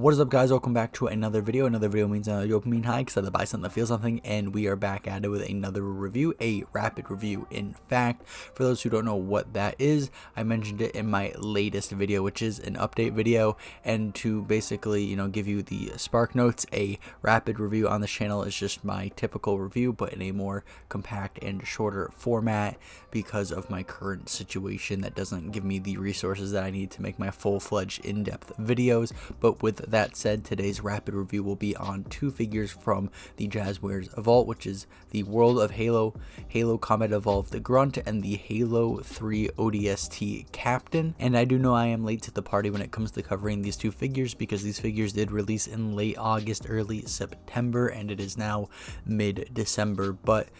What is up, guys? Welcome back to another video. Another video means dopamine high, because I buy something that feels something, and we are back at it with another review, a rapid review. In fact, for those who don't know what that is, I mentioned it in my latest video, which is an update video, and to basically, give you the spark notes, a rapid review on this channel is just my typical review, but in a more compact and shorter format because of my current situation that doesn't give me the resources that I need to make my full-fledged in-depth videos. But with that said, today's rapid review will be on two figures from the Jazwares Vault, which is the World of Halo Combat Evolved the Grunt, and the Halo 3 ODST Captain. And I do know I am late to the party when it comes to covering these two figures, because these figures did release in late August, early September, and it is now mid-December. But,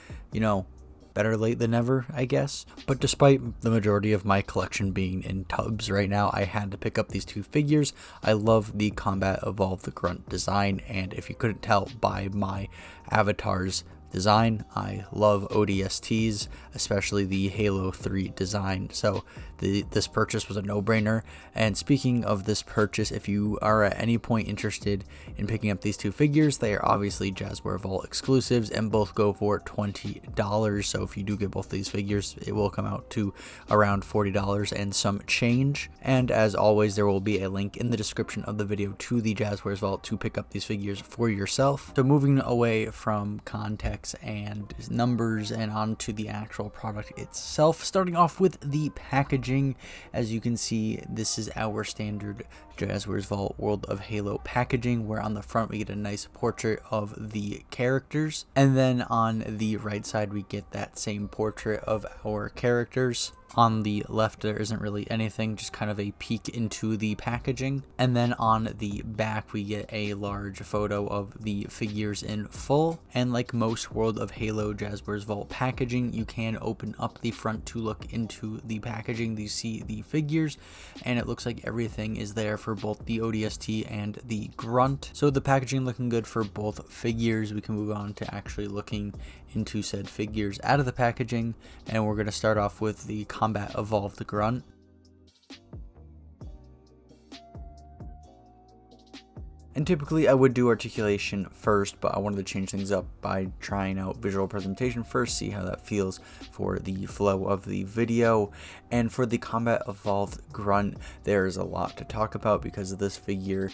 better late than never, I guess. But despite the majority of my collection being in tubs right now, I had to pick up these two figures. I love the Combat Evolved the Grunt design, and if you couldn't tell by my avatar's design, I love ODSTs, especially the Halo 3 design. So this purchase was a no-brainer. And speaking of this purchase, if you are at any point interested in picking up these two figures, they are obviously Jazwares Vault exclusives, and both go for $20. So if you do get both these figures, it will come out to around $40 and some change. And as always, there will be a link in the description of the video to the Jazwares Vault to pick up these figures for yourself. So moving away from context and numbers and onto the actual product itself, starting off with the packaging. As you can see, this is our standard Jazwares Vault World of Halo packaging, where on the front we get a nice portrait of the characters, and then on the right side we get that same portrait of our characters. On the left there isn't really anything, just kind of a peek into the packaging. And then on the back we get a large photo of the figures in full. And like most World of Halo Jazwares Vault packaging, you can open up the front to look into the packaging. You see the figures, and it looks like everything is there for both the ODST and the Grunt. So the packaging looking good for both figures. We can move on to actually looking into said figures out of the packaging, and we're going to start off with the Combat Evolved the Grunt. And typically I would do articulation first, but I wanted to change things up by trying out visual presentation first, see how that feels for the flow of the video. And for the Combat Evolved Grunt, there is a lot to talk about because of this figure.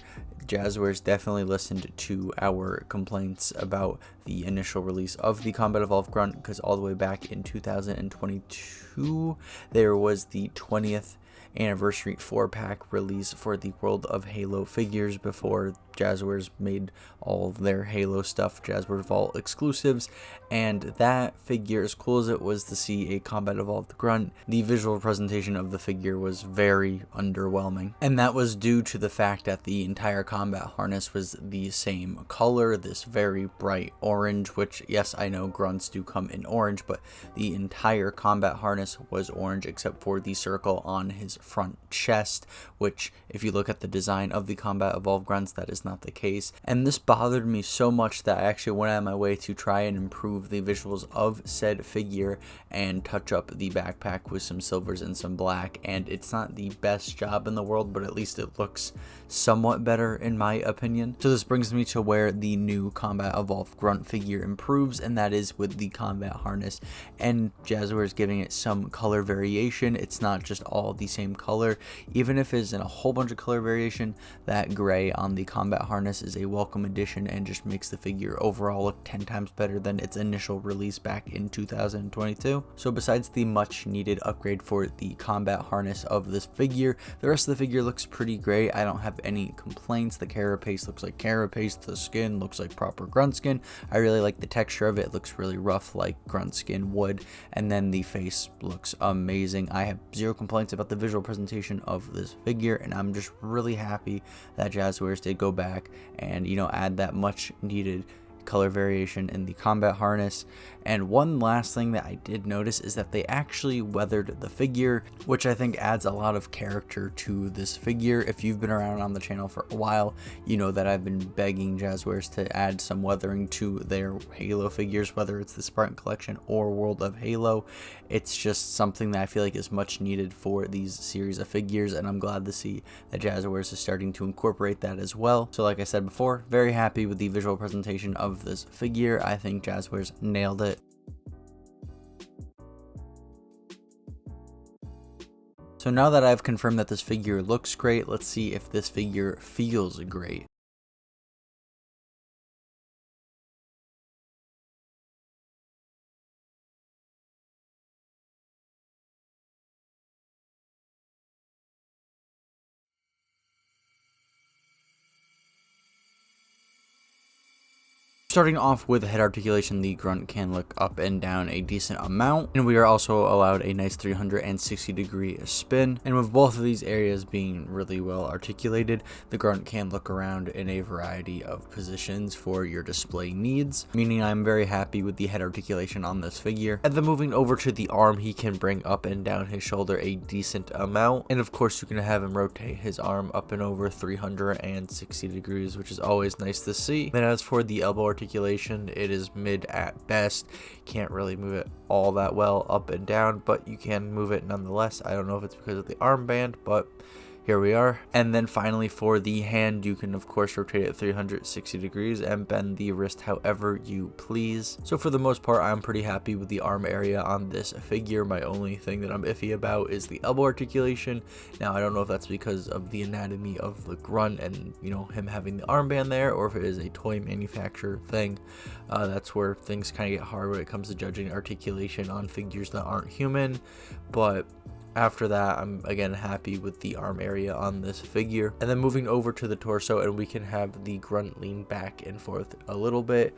Jazwares definitely listened to our complaints about the initial release of the Combat Evolved Grunt, because all the way back in 2022 there was the 20th anniversary 4-pack release for the World of Halo figures before Jazwares made all of their Halo stuff Jazwares Vault exclusives. And that figure, as cool as it was to see a Combat Evolved Grunt, the visual presentation of the figure was very underwhelming, and that was due to the fact that the entire combat harness was the same color, this very bright orange, which, yes, I know grunts do come in orange, but the entire combat harness was orange except for the circle on his front chest, which, if you look at the design of the Combat Evolved Grunts, that is not the case. And this bothered me so much that I actually went out of my way to try and improve the visuals of said figure and touch up the backpack with some silvers and some black. And it's not the best job in the world, but at least it looks somewhat better in my opinion. So this brings me to where the new Combat Evolved Grunt figure improves, and that is with the combat harness, and Jazwares giving it some color variation. It's not just all the same color. Even if it's in a whole bunch of color variation, that gray on the combat harness is a welcome addition and just makes the figure overall look 10 times better than its initial release back in 2022. So besides the much needed upgrade for the combat harness of this figure, the rest of the figure looks pretty great. I don't have any complaints. The carapace looks like carapace, the skin looks like proper grunt skin. I really like the texture of it. It looks really rough like grunt skin would, and then the face looks amazing. I have zero complaints about the visual presentation of this figure, and I'm just really happy that Jazwares did go back and add that much needed color variation in the combat harness. And one last thing that I did notice is that they actually weathered the figure, which I think adds a lot of character to this figure. If you've been around on the channel for a while, you know that I've been begging Jazwares to add some weathering to their Halo figures, whether it's the Spartan Collection or World of Halo. It's just something that I feel like is much needed for these series of figures, and I'm glad to see that Jazwares is starting to incorporate that as well. So like I said before, very happy with the visual presentation of this figure. I think Jazwares nailed it. So now that I've confirmed that this figure looks great, let's see if this figure feels great. Starting off with head articulation, the Grunt can look up and down a decent amount, and we are also allowed a nice 360-degree spin. And with both of these areas being really well articulated, the Grunt can look around in a variety of positions for your display needs, meaning I'm very happy with the head articulation on this figure. And then moving over to the arm, he can bring up and down his shoulder a decent amount, and of course you can have him rotate his arm up and over 360 degrees, which is always nice to see. Then as for the elbow articulation, it is mid at best. Can't really move it all that well up and down, but you can move it nonetheless. I don't know if it's because of the armband, but here we are. And then finally for the hand, you can of course rotate it 360 degrees and bend the wrist however you please. So for the most part, I'm pretty happy with the arm area on this figure. My only thing that I'm iffy about is the elbow articulation. Now I don't know if that's because of the anatomy of the Grunt and, you know, him having the armband there, or if it is a toy manufacturer thing. That's where things kind of get hard when it comes to judging articulation on figures that aren't human. But after that, I'm again happy with the arm area on this figure. And then moving over to the torso, and we can have the Grunt lean back and forth a little bit.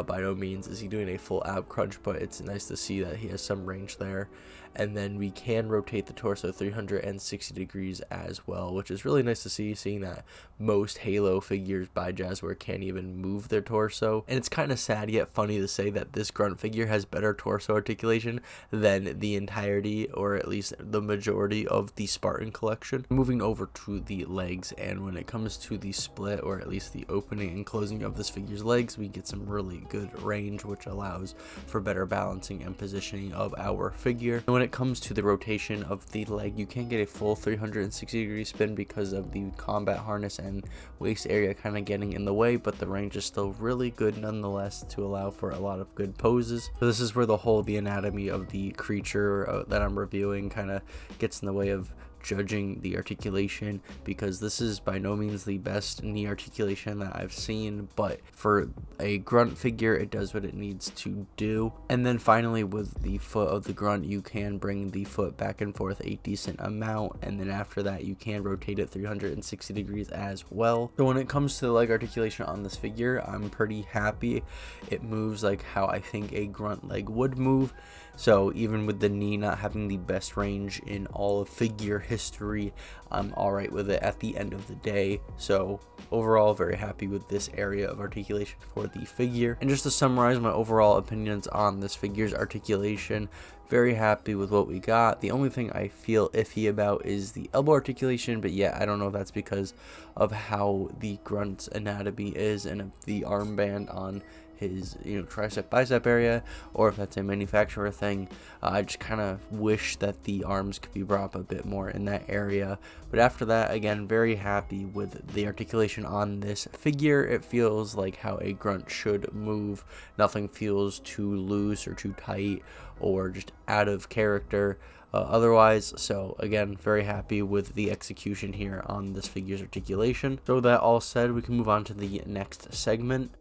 By no means is he doing a full ab crunch, but it's nice to see that he has some range there. And then we can rotate the torso 360 degrees as well, which is really nice to see, seeing that most Halo figures by Jazwares can't even move their torso. And it's kind of sad yet funny to say that this Grunt figure has better torso articulation than the entirety, or at least the majority, of the Spartan collection. Moving over to the legs, and when it comes to the split, or at least the opening and closing of this figure's legs, we get some really good range, which allows for better balancing and positioning of our figure. And when it comes to the rotation of the leg, you can't get a full 360-degree spin because of the combat harness and waist area kind of getting in the way, but the range is still really good nonetheless to allow for a lot of good poses. So this is where the anatomy of the creature that I'm reviewing kind of gets in the way of judging the articulation, because this is by no means the best knee articulation that I've seen, but for a Grunt figure it does what it needs to do. And then finally with the foot of the Grunt, you can bring the foot back and forth a decent amount, and then after that you can rotate it 360 degrees as well. So when it comes to the leg articulation on this figure, I'm pretty happy. It moves like how I think a Grunt leg would move. So even with the knee not having the best range in all of figure history, I'm alright with it at the end of the day. So overall, very happy with this area of articulation for the figure. And just to summarize my overall opinions on this figure's articulation, very happy with what we got. The only thing I feel iffy about is the elbow articulation, but yeah, I don't know if that's because of how the Grunt's anatomy is and the armband on his, tricep bicep area, or if that's a manufacturer thing. I just kind of wish that the arms could be brought up a bit more in that area. But after that, again, very happy with the articulation on this figure. It feels like how a Grunt should move. Nothing feels too loose or too tight or just out of character otherwise. So again, very happy with the execution here on this figure's articulation. So that all said, we can move on to the next segment.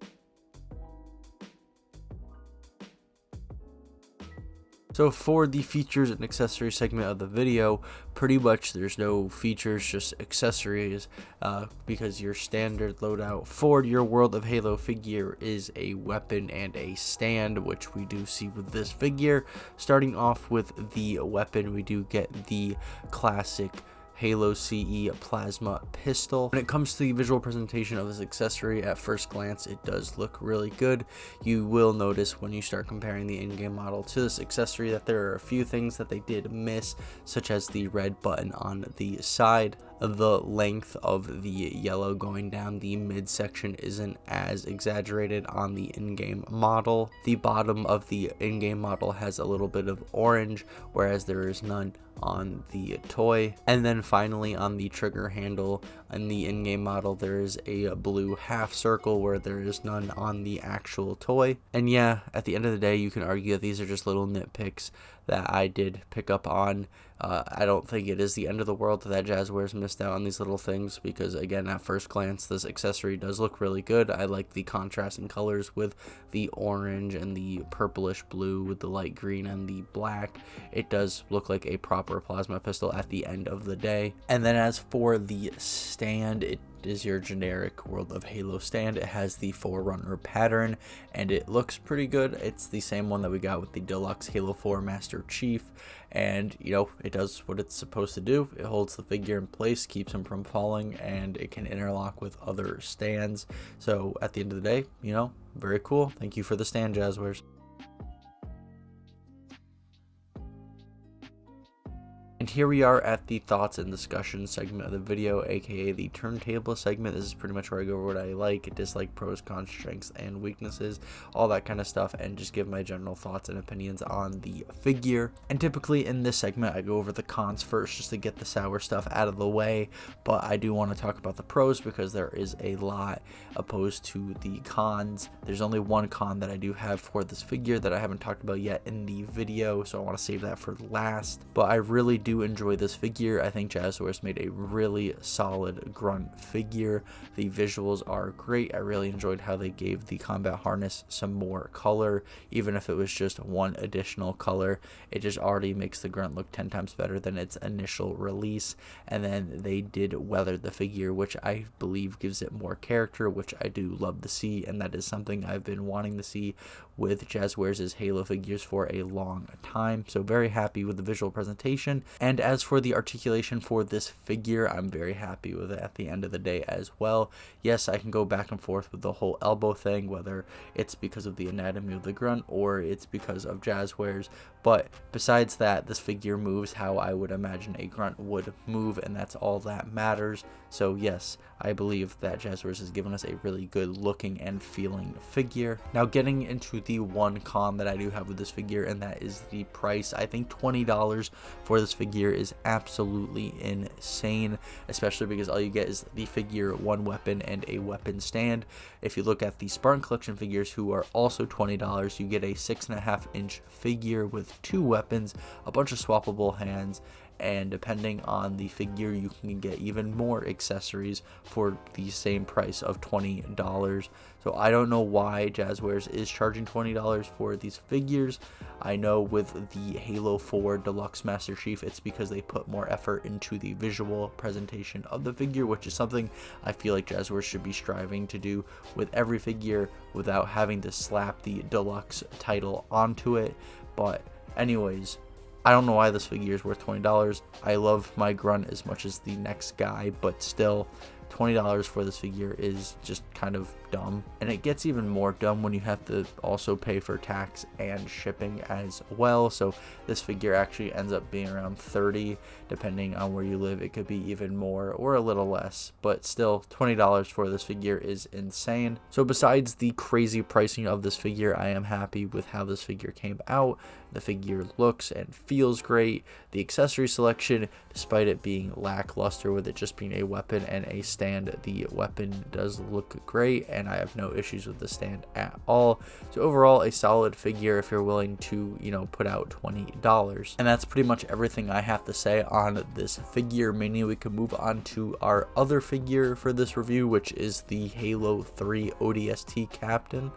So for the features and accessories segment of the video, pretty much there's no features, just accessories, because your standard loadout for your World of Halo figure is a weapon and a stand, which we do see with this figure. Starting off with the weapon, we do get the classic Halo CE plasma pistol. When it comes to the visual presentation of this accessory, at first glance it does look really good. You will notice when you start comparing the in-game model to this accessory that there are a few things that they did miss, such as the red button on the side. The length of the yellow going down the midsection isn't as exaggerated on the in-game model. The bottom of the in-game model has a little bit of orange, whereas there is none on the toy. And then finally, on the trigger handle in the in-game model, there is a blue half circle where there is none on the actual toy. And yeah, at the end of the day, you can argue that these are just little nitpicks that I did pick up on. I don't think it is the end of the world that Jazwares missed out on these little things, because again, at first glance, this accessory does look really good. I like the contrast in colors with the orange and the purplish blue with the light green and the black. It does look like a proper plasma pistol at the end of the day. And then as for the stand, it is your generic World of Halo stand. It has the Forerunner pattern and it looks pretty good. It's the same one that we got with the deluxe Halo 4 Master Chief, and you know, it does what it's supposed to do. It holds the figure in place, keeps him from falling, and it can interlock with other stands. So at the end of the day, you know, very cool. Thank you for the stand, Jazwares. And here we are at the thoughts and discussion segment of the video, aka the turntable segment. This is pretty much where I go over what I like, dislike, pros, cons, strengths, and weaknesses, all that kind of stuff, and just give my general thoughts and opinions on the figure. And typically in this segment, I go over the cons first just to get the sour stuff out of the way, but I do want to talk about the pros because there is a lot opposed to the cons. There's only one con that I do have for this figure that I haven't talked about yet in the video, so I want to save that for last. But I really do enjoy this figure. I think Jazwares made a really solid Grunt figure. The visuals are great. I really enjoyed how they gave the combat harness some more color. Even if it was just one additional color, it just already makes the Grunt look 10 times better than its initial release. And then they did weather the figure, which I believe gives it more character, which I do love to see, and that is something I've been wanting to see with Jazwares' Halo figures for a long time. So very happy with the visual presentation. And as for the articulation for this figure, I'm very happy with it at the end of the day as well. Yes, I can go back and forth with the whole elbow thing, whether it's because of the anatomy of the Grunt or it's because of Jazwares. But besides that, this figure moves how I would imagine a Grunt would move, and that's all that matters. So yes, I believe that Jazwares has given us a really good looking and feeling figure. Now getting into the one con that I do have with this figure, and that is the price. I think $20 for this figure is absolutely insane, especially because all you get is the figure, one weapon, and a weapon stand. If you look at the Spartan Collection figures, who are also $20, you get a 6.5-inch figure with 2 weapons, a bunch of swappable hands, and depending on the figure, you can get even more accessories for the same price of $20. So I don't know why Jazwares is charging $20 for these figures. I know with the Halo 4 Deluxe Master Chief, it's because they put more effort into the visual presentation of the figure, which is something I feel like Jazwares should be striving to do with every figure without having to slap the Deluxe title onto it. But anyways, I don't know why this figure is worth $20. I love my Grunt as much as the next guy, but still, $20 for this figure is just kind of dumb. And it gets even more dumb when you have to also pay for tax and shipping as well. So this figure actually ends up being around $30, depending on where you live. It could be even more or a little less, but still $20 for this figure is insane. So besides the crazy pricing of this figure, I am happy with how this figure came out. The figure looks and feels great. The accessory selection, despite it being lackluster with it just being a weapon and a stand, the weapon does look great, and I have no issues with the stand at all. So overall, a solid figure if you're willing to, you know, put out $20. And that's pretty much everything I have to say on this figure. Mainly we can move on to our other figure for this review, which is the Halo 3 ODST Captain.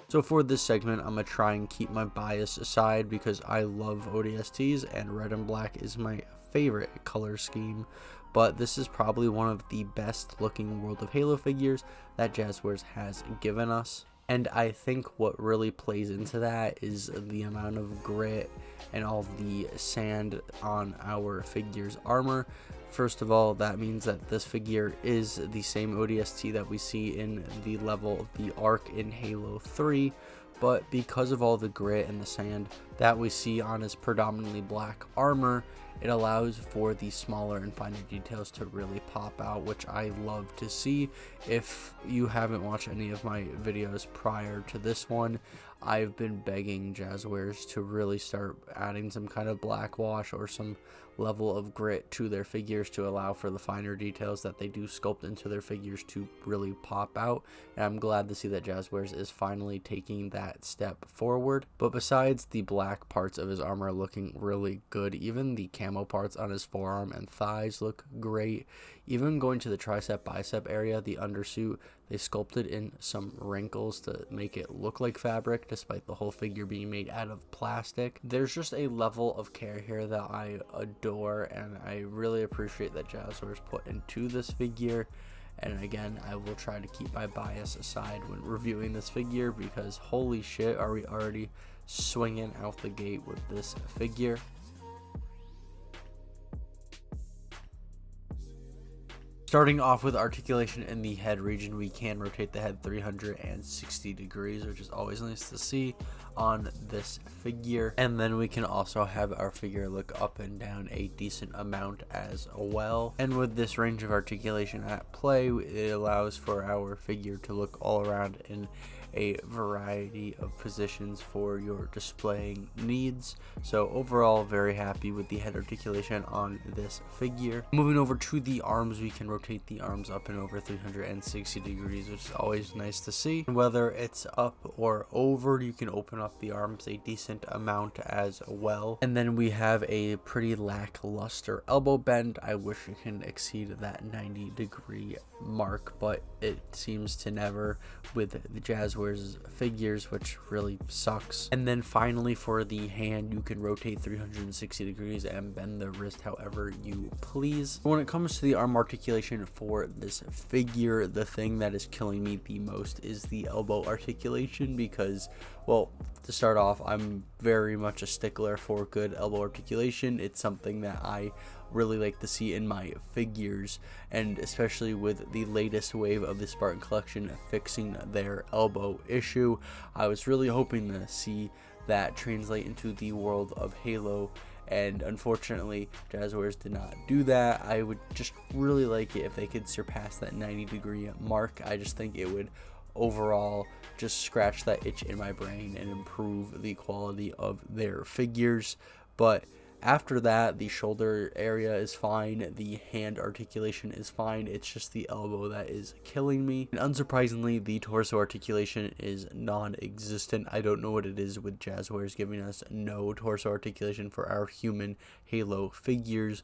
So for this segment, I'm going to try and keep my bias aside because I love ODSTs and red and black is my favorite color scheme. But this is probably one of the best looking World of Halo figures that Jazwares has given us. And I think what really plays into that is the amount of grit and all the sand on our figure's armor. First of all, that means that this figure is the same ODST that we see in the level The Arc in Halo 3, but because of all the grit and the sand that we see on his predominantly black armor, it allows for the smaller and finer details to really pop out, which I love to see. If you haven't watched any of my videos prior to this one, I've been begging Jazwares to really start adding some kind of black wash or some level of grit to their figures to allow for the finer details that they do sculpt into their figures to really pop out. And I'm glad to see that Jazwares is finally taking that step forward. But besides the black parts of his armor looking really good, even the camo parts on his forearm and thighs look great. Even going to the tricep bicep area, the undersuit, they sculpted in some wrinkles to make it look like fabric despite the whole figure being made out of plastic. There's just a level of care here that I adore, and I really appreciate that Jazwares put into this figure. And again, I will try to keep my bias aside when reviewing this figure, because holy shit, are we already swinging out the gate with this figure. Starting off with articulation in the head region, we can rotate the head 360 degrees, which is always nice to see on this figure. And then we can also have our figure look up and down a decent amount as well. And with this range of articulation at play, it allows for our figure to look all around in a variety of positions for your displaying needs. So overall, very happy with the head articulation on this figure. Moving over to the arms, we can rotate the arms up and over 360 degrees, which is always nice to see. Whether it's up or over, you can open up the arms a decent amount as well. And then we have a pretty lackluster elbow bend. I wish it can exceed that 90-degree mark, but it seems to never with the Jazwares figures, which really sucks. And then finally, for the hand, you can rotate 360 degrees and bend the wrist however you please. When it comes to the arm articulation for this figure, the thing that is killing me the most is the elbow articulation, because, well, to start off, I'm very much a stickler for good elbow articulation. It's something that I really like to see in my figures, and especially with the latest wave of the Spartan collection fixing their elbow issue, I was really hoping to see that translate into the world of Halo, and unfortunately Jazwares did not do that. I would just really like it if they could surpass that 90-degree mark. I just think it would overall just scratch that itch in my brain and improve the quality of their figures. But after that, the shoulder area is fine, the hand articulation is fine, it's just the elbow that is killing me. And unsurprisingly, the torso articulation is non-existent. I don't know what it is with Jazwares giving us no torso articulation for our human Halo figures,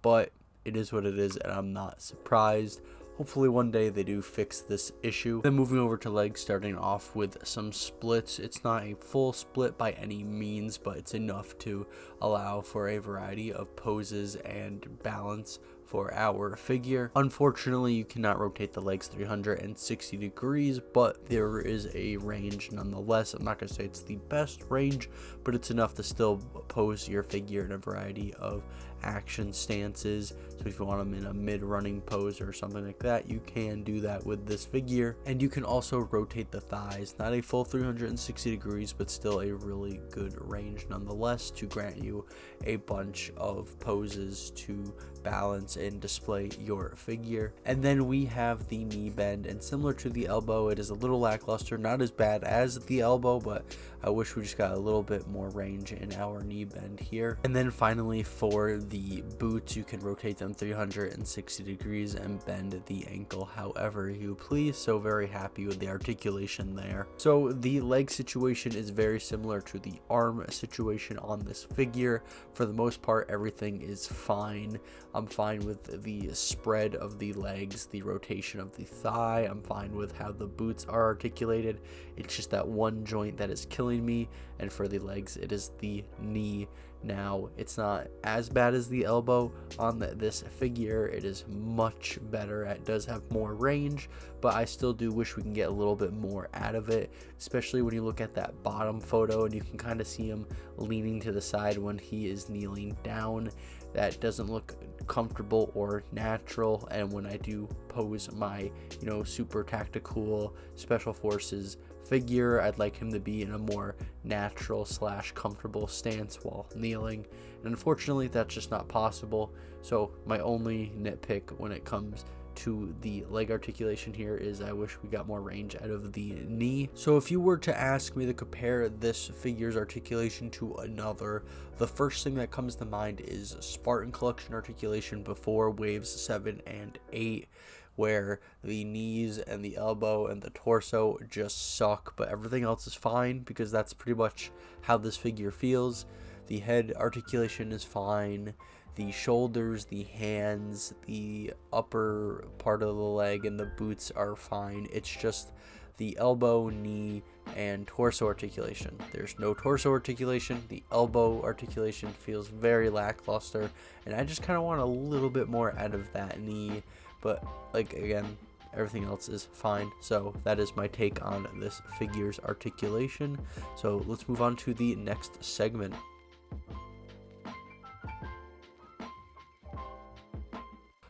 but it is what it is, and I'm not surprised. Hopefully one day they do fix this issue. Then moving over to legs, starting off with some splits. It's not a full split by any means, but it's enough to allow for a variety of poses and balance for our figure. Unfortunately, you cannot rotate the legs 360 degrees, but there is a range nonetheless. I'm not going to say it's the best range, but it's enough to still pose your figure in a variety of action stances. So if you want them in a mid-running pose or something like that, you can do that with this figure. And you can also rotate the thighs, not a full 360 degrees, but still a really good range nonetheless to grant you a bunch of poses to balance and display your figure. And then we have the knee bend, and similar to the elbow, it is a little lackluster, not as bad as the elbow, but I wish we just got a little bit more range in our knee bend here. And then finally, for the boots, you can rotate them 360 degrees and bend the ankle however you please. So very happy with the articulation there. So the leg situation is very similar to the arm situation on this figure. For the most part, everything is fine. I'm fine with the spread of the legs, the rotation of the thigh. I'm fine with how the boots are articulated. It's just that one joint that is killing me, and for the legs, it is the knee Now, it's not as bad as the elbow on this figure. It is much better. It does have more range, but I still do wish we can get a little bit more out of it, especially when you look at that bottom photo and you can kind of see him leaning to the side when he is kneeling down. That doesn't look comfortable or natural, and when I do pose my, super tactical special forces figure, I'd like him to be in a more natural / comfortable stance while kneeling, and unfortunately that's just not possible. So my only nitpick when it comes to the leg articulation here is I wish we got more range out of the knee. So if you were to ask me to compare this figure's articulation to another, the first thing that comes to mind is Spartan Collection articulation before waves 7 and 8, where the knees and the elbow and the torso just suck, but everything else is fine because that's pretty much how this figure feels. The head articulation is fine. The shoulders, the hands, the upper part of the leg, and the boots are fine. It's just the elbow, knee, and torso articulation. There's no torso articulation. The elbow articulation feels very lackluster, and I just kind of want a little bit more out of that knee. But, again, everything else is fine. So that is my take on this figure's articulation. So let's move on to the next segment.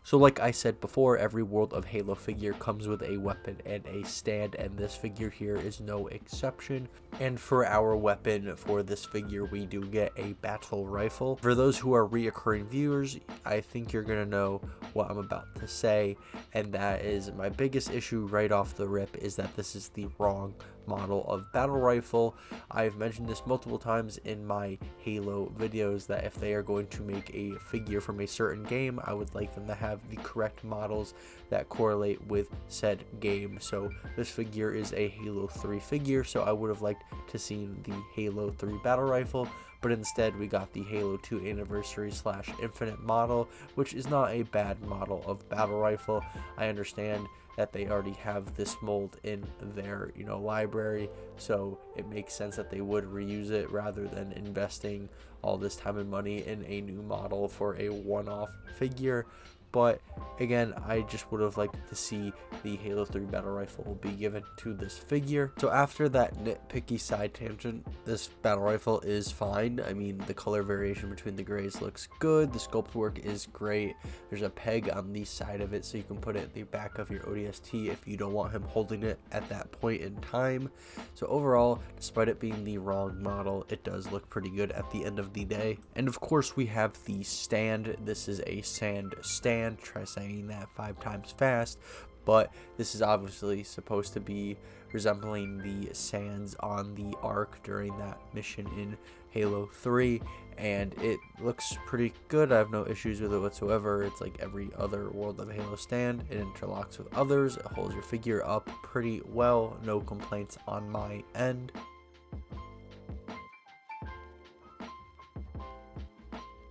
So like I said before, every World of Halo figure comes with a weapon and a stand, and this figure here is no exception. And for our weapon for this figure, we do get a battle rifle. For those who are reoccurring viewers, I think you're gonna know what I'm about to say, and that is my biggest issue right off the rip is that this is the wrong model of battle rifle. I've mentioned this multiple times in my Halo videos that if they are going to make a figure from a certain game, I would like them to have the correct models that correlate with said game. So this figure is a Halo 3 figure, so I would have liked to see the Halo 3 battle rifle, but instead we got the Halo 2 Anniversary / Infinite model, which is not a bad model of battle rifle. I understand that they already have this mold in their library, so it makes sense that they would reuse it rather than investing all this time and money in a new model for a one-off figure. But again, I just would have liked to see the Halo 3 battle rifle be given to this figure. So after that nitpicky side tangent, this battle rifle is fine. I mean, the color variation between the grays looks good. The sculpt work is great. There's a peg on the side of it so you can put it at the back of your ODST if you don't want him holding it at that point in time. So overall, despite it being the wrong model, it does look pretty good at the end of the day. And of course, we have the stand. This is a sand stand. Try saying that 5 times fast, but this is obviously supposed to be resembling the sands on the Ark during that mission in Halo 3, and it looks pretty good. I have no issues with it whatsoever. It's like every other World of Halo stand. It interlocks with others. It holds your figure up pretty well. No complaints on my end.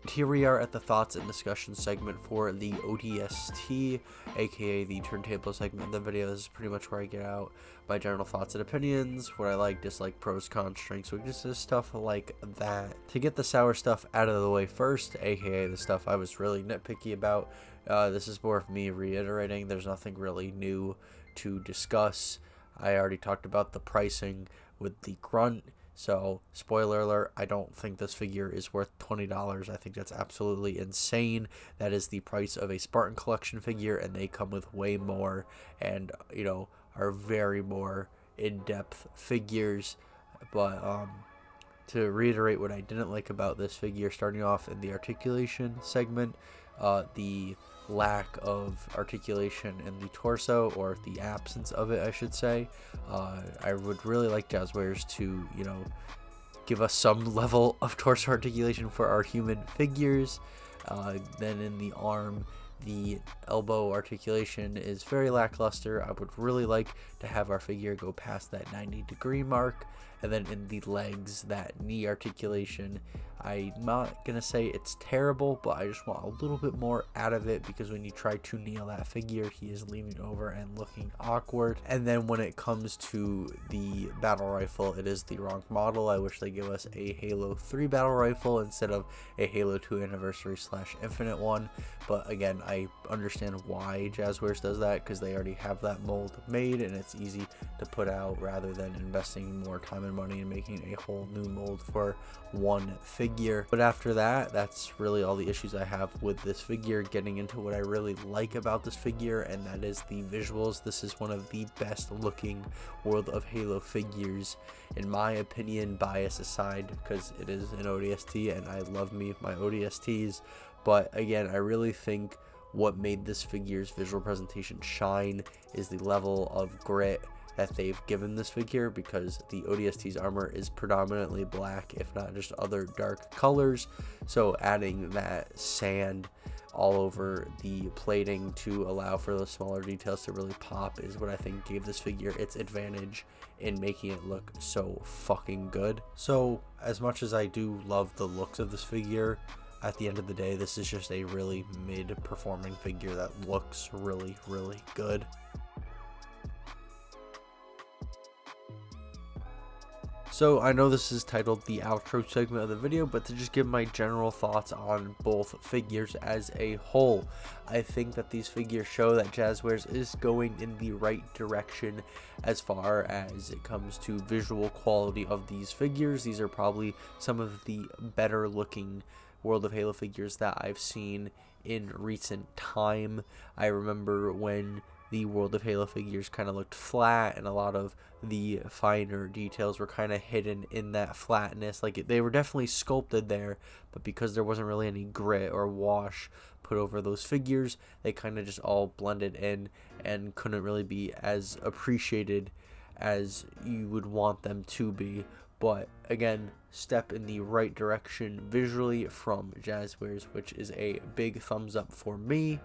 Here we are at the thoughts and discussion segment for the ODST, aka the turntable segment of the video. This is pretty much where I get out my general thoughts and opinions, what I like, dislike, pros, cons, strengths, weaknesses, stuff like that. To get the sour stuff out of the way first, aka the stuff I was really nitpicky about, this is more of me reiterating. There's nothing really new to discuss. I already talked about the pricing with the Grunt. So, spoiler alert, I don't think this figure is worth $20. I think that's absolutely insane. That is the price of a Spartan Collection figure, and they come with way more and, are very more in-depth figures. But, to reiterate what I didn't like about this figure, starting off in the articulation segment, the lack of articulation in the torso, or the absence of it, I should say. I would really like Jazwares to, give us some level of torso articulation for our human figures. Then in the arm, The elbow articulation is very lackluster. I would really like to have our figure go past that 90-degree mark. And then in the legs, that knee articulation, I'm not going to say it's terrible, but I just want a little bit more out of it, because when you try to kneel that figure, he is leaning over and looking awkward. And then when it comes to the battle rifle, it is the wrong model. I wish they give us a Halo 3 battle rifle instead of a Halo 2 Anniversary / Infinite one. But again, I understand why Jazwares does that, because they already have that mold made and it's easy to put out, rather than investing more time and money and making a whole new mold for one figure. But after that, that's really all the issues I have with this figure. Getting into what I really like about this figure, and that is the visuals. This is one of the best looking World of Halo figures, in my opinion, bias aside, because it is an ODST and I love me my ODSTs. But again, I really think what made this figure's visual presentation shine is the level of grit that they've given this figure, because the ODST's armor is predominantly black, if not just other dark colors. So adding that sand all over the plating to allow for those smaller details to really pop is what I think gave this figure its advantage in making it look so fucking good. So as much as I do love the looks of this figure, at the end of the day, this is just a really mid-performing figure that looks really, really good. So I know this is titled the outro segment of the video, but to just give my general thoughts on both figures as a whole, I think that these figures show that Jazwares is going in the right direction as far as it comes to visual quality of these figures. These are probably some of the better looking World of Halo figures that I've seen in recent time. I remember when the World of Halo figures kind of looked flat, and a lot of the finer details were kind of hidden in that flatness. Like, they were definitely sculpted there, but because there wasn't really any grit or wash put over those figures, they kind of just all blended in and couldn't really be as appreciated as you would want them to be. But again, step in the right direction visually from Jazwares, which is a big thumbs up for me.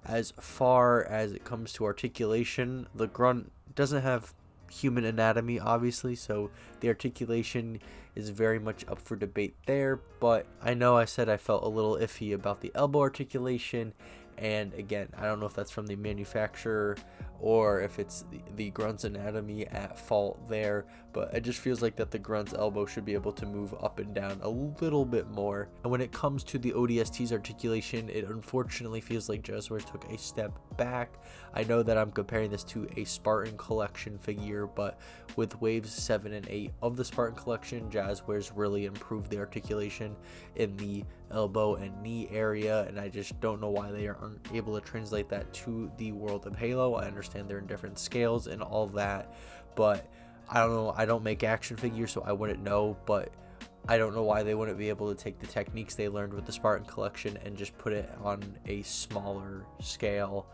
As far as it comes to articulation, the Grunt doesn't have human anatomy, obviously, so the articulation is very much up for debate there. But I know I said I felt a little iffy about the elbow articulation, and again, I don't know if that's from the manufacturer or if it's the Grunt's anatomy at fault there, but it just feels like that the Grunt's elbow should be able to move up and down a little bit more. And when it comes to the ODST's articulation, it unfortunately feels like Jazwares took a step back. I know that I'm comparing this to a Spartan Collection figure, but with waves 7 and 8 of the Spartan Collection, Jazwares really improved the articulation in the elbow and knee area, and I just don't know why they aren't able to translate that to the World of Halo. I understand they're in different scales and all that, but I don't know. I don't make action figures, so I wouldn't know, but I don't know why they wouldn't be able to take the techniques they learned with the Spartan Collection and just put it on a smaller scale.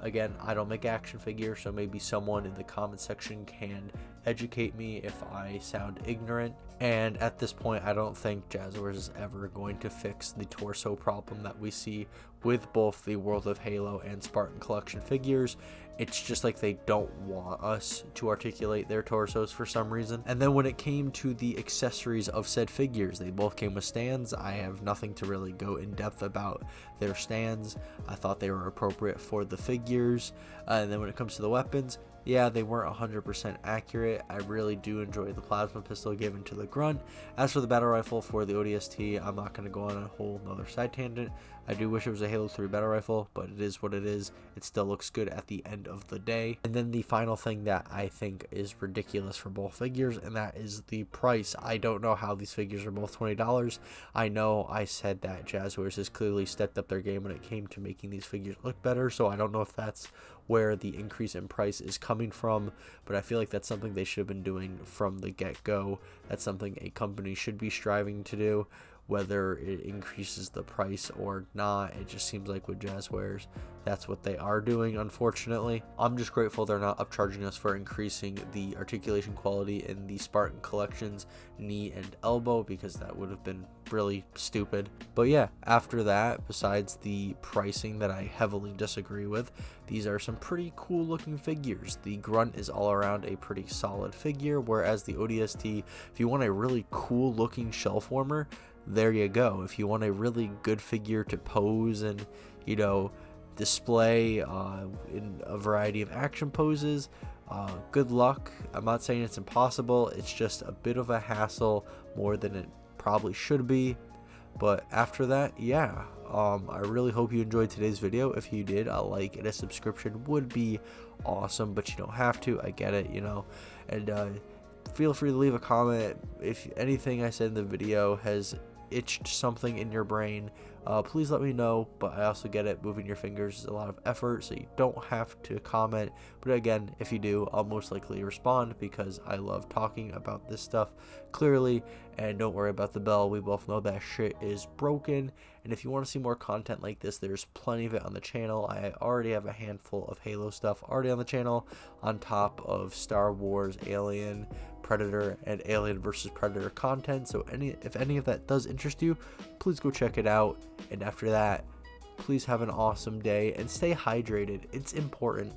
Again, I don't make action figures, so maybe someone in the comment section can educate me if I sound ignorant. And at this point, I don't think Jazwares is ever going to fix the torso problem that we see with both the World of Halo and Spartan Collection figures. It's just like they don't want us to articulate their torsos for some reason. And then when it came to the accessories of said figures, they both came with stands. I have nothing to really go in depth about their stands. I thought they were appropriate for the figures. And then when it comes to the weapons, yeah, they weren't 100% accurate. I really do enjoy the plasma pistol given to the Grunt. As for the battle rifle for the ODST, I'm not going to go on a whole nother side tangent. I do wish it was a Halo 3 battle rifle, but it is what it is. It still looks good at the end of the day. And then the final thing that I think is ridiculous for both figures, and that is the price. I don't know how these figures are both $20. I know I said that Jazwares has clearly stepped up their game when it came to making these figures look better, so I don't know if that's where the increase in price is coming from, but I feel like that's something they should have been doing from the get-go. That's something a company should be striving to do, whether it increases the price or not. It just seems like with Jazwares, that's what they are doing, unfortunately. I'm just grateful they're not upcharging us for increasing the articulation quality in the Spartan collections, knee and elbow, because that would have been really stupid. But yeah, after that, besides the pricing that I heavily disagree with, these are some pretty cool looking figures. The Grunt is all around a pretty solid figure, whereas the ODST, if you want a really cool looking shelf warmer, there you go. If you want a really good figure to pose and, you know, display in a variety of action poses, good luck. I'm not saying it's impossible, it's just a bit of a hassle more than it probably should be. But after that, yeah, I really hope you enjoyed today's video. If you did, a like and a subscription would be awesome, but you don't have to. I get it, you know. And feel free to leave a comment if anything I said in the video has itched something in your brain. Please let me know, but I also get it, moving your fingers is a lot of effort, so you don't have to comment. But again, if you do, I'll most likely respond because I love talking about this stuff clearly. And don't worry about the bell, we both know that shit is broken. And if you want to see more content like this, there's plenty of it on the channel. I already have a handful of Halo stuff already on the channel, on top of Star Wars, Alien, Predator, and Alien vs Predator content. So if any of that does interest you, please go check it out. And after that, please have an awesome day and stay hydrated. It's important.